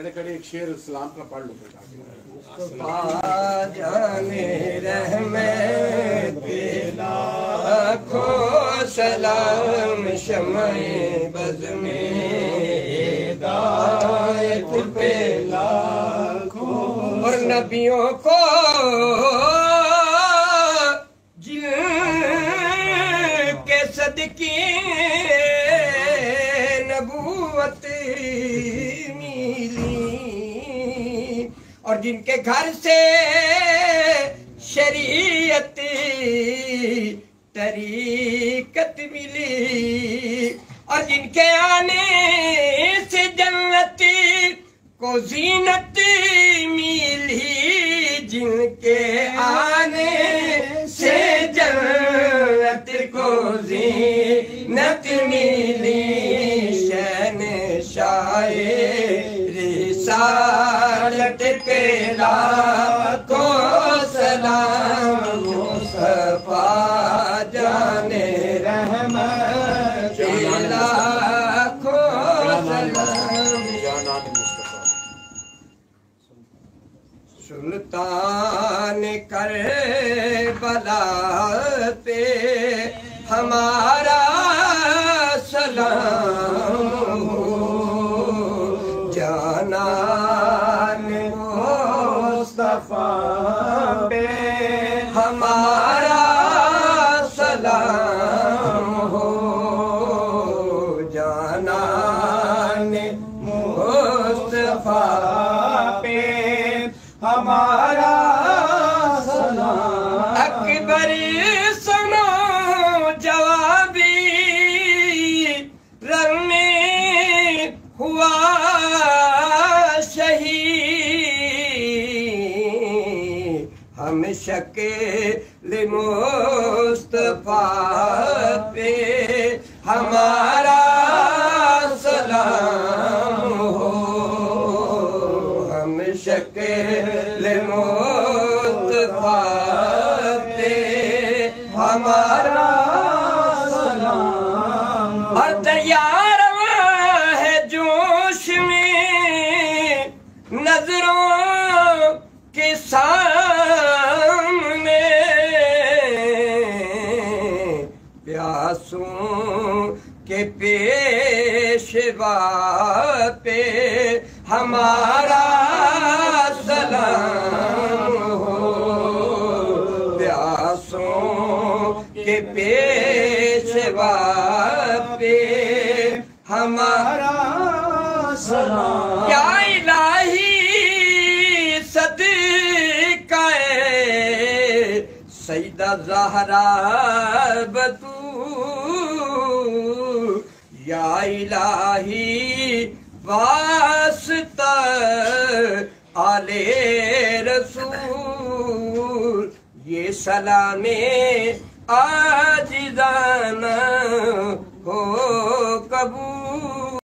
कड़े कड़े एक शेर सलाम का पढ़ लो बेटा। जाने रहमत पे लाखों सलाम शम्ए बज़ में हिदायत पे लाखों और नबियों को जिनके सदके नबूवत और जिनके घर से शरीयत तरीकत मिली और जिनके आने से जन्नत को जीनत मिली जिनके आने से जन्नत को जीनत मिली शहंशाह रिसालत के लाखों सलाम मुस्तफा जाने रहमत के लाखों सलाम सुल्तान करबला पे हमारा सलाम जानान मुस्तफा पे हमारा सलाम हो जानान मुस्तफा पे हमारा सलाम अकबर सुनो जवाबी रंग में हुआ शहीद हम शकील मुस्तफा पे हमारा सलाम हो हम शकील मुस्तफा पे हमारा सलाम और दरिया है जोश में नजरों के सामने प्यासों के पेशवा पे हमारा सलाम हो प्यासों के पेशवा पे हमारा सलाम या इलाही सदक़े सईदा ज़हरा बतूल या इलाही वास्ता आले रसूल ये सलामे आजिज़ाना हो कबूल